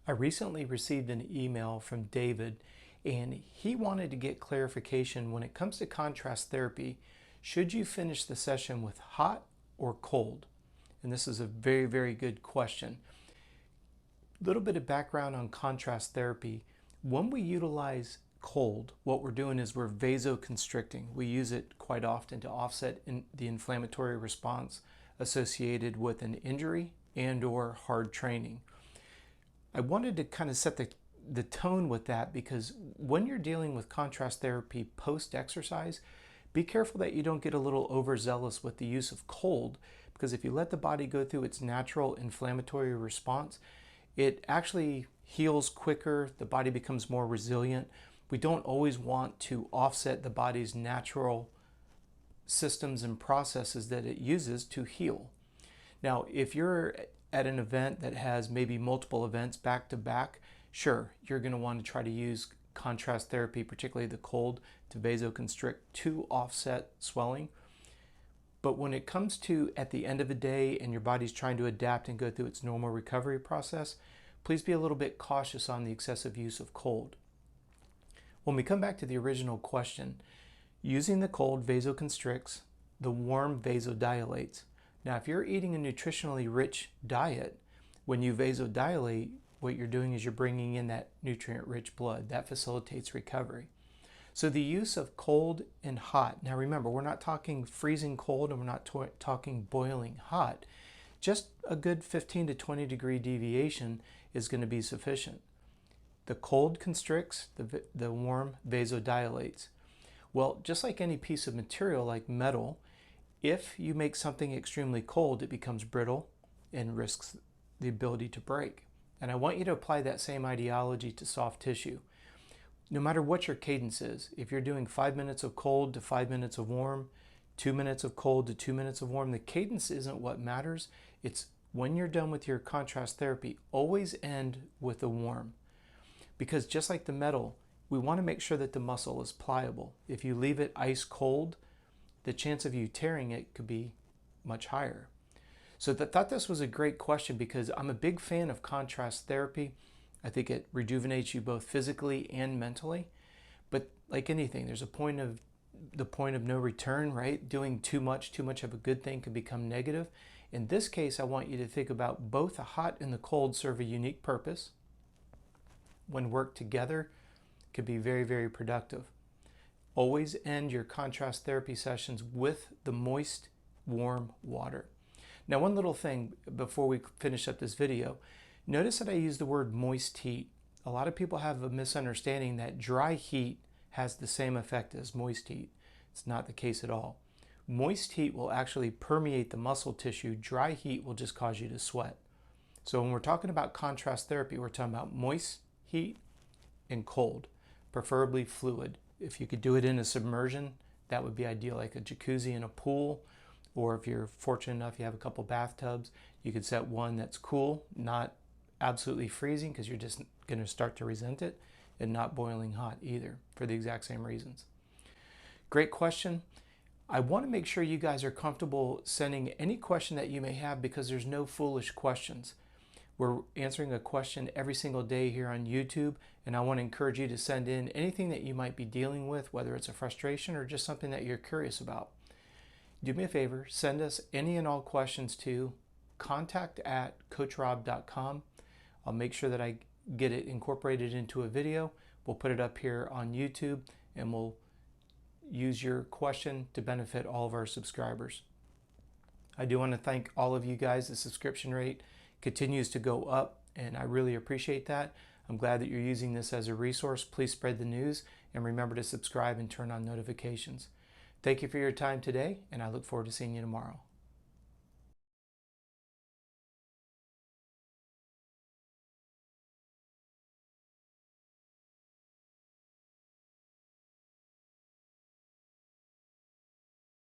I recently received an email from David, and he wanted to get clarification when it comes to contrast therapy. Should you finish the session with hot or cold? And this is a very, very good question. A little bit of background on contrast therapy. When we utilize cold, what we're doing is we're vasoconstricting. We use it quite often to offset the inflammatory response associated with an injury and or hard training. I wanted to kind of set the tone with that because when you're dealing with contrast therapy post-exercise, be careful that you don't get a little overzealous with the use of cold, because if you let the body go through its natural inflammatory response, it actually heals quicker, the body becomes more resilient. We don't always want to offset the body's natural systems and processes that it uses to heal. Now, if you're at an event that has maybe multiple events back to back, sure, you're going to want to try to use contrast therapy, particularly the cold, to vasoconstrict to offset swelling. But when it comes to at the end of the day and your body's trying to adapt and go through its normal recovery process, please be a little bit cautious on the excessive use of cold. When we come back to the original question, using the cold vasoconstricts, the warm vasodilates. Now, if you're eating a nutritionally rich diet, when you vasodilate, what you're doing is you're bringing in that nutrient-rich blood. That facilitates recovery. So the use of cold and hot. Now remember, we're not talking freezing cold and we're not talking boiling hot. Just a good 15 to 20 degree deviation is going to be sufficient. The cold constricts, the warm vasodilates. Well, just like any piece of material like metal, if you make something extremely cold, it becomes brittle and risks the ability to break. And I want you to apply that same ideology to soft tissue. No matter what your cadence is, if you're doing 5 minutes of cold to 5 minutes of warm, 2 minutes of cold to 2 minutes of warm, the cadence isn't what matters. It's when you're done with your contrast therapy, always end with the warm. Because just like the metal, we want to make sure that the muscle is pliable. If you leave it ice cold, the chance of you tearing it could be much higher. So I thought this was a great question because I'm a big fan of contrast therapy. I think it rejuvenates you both physically and mentally. But like anything, there's the point of no return, right? Doing too much of a good thing can become negative. In this case, I want you to think about both the hot and the cold serve a unique purpose. When worked together, can be very, very productive. Always end your contrast therapy sessions with the moist, warm water. Now, one little thing before we finish up this video, notice that I use the word moist heat. A lot of people have a misunderstanding that dry heat has the same effect as moist heat. It's not the case at all. Moist heat will actually permeate the muscle tissue. Dry heat will just cause you to sweat. So when we're talking about contrast therapy, we're talking about moist heat and cold, preferably fluid. If you could do it in a submersion, that would be ideal, like a jacuzzi in a pool, or if you're fortunate enough you have a couple bathtubs, you could set one that's cool, not absolutely freezing because you're just going to start to resent it, and not boiling hot either for the exact same reasons. Great question. I want to make sure you guys are comfortable sending any question that you may have because there's no foolish questions. We're answering a question every single day here on YouTube, and I want to encourage you to send in anything that you might be dealing with, whether it's a frustration or just something that you're curious about. Do me a favor, send us any and all questions to contact@coachrobb.com. I'll make sure that I get it incorporated into a video. We'll put it up here on YouTube, and we'll use your question to benefit all of our subscribers. I do want to thank all of you guys. The subscription rate continues to go up, and I really appreciate that. I'm glad that you're using this as a resource. Please spread the news and remember to subscribe and turn on notifications. Thank you for your time today, and I look forward to seeing you tomorrow.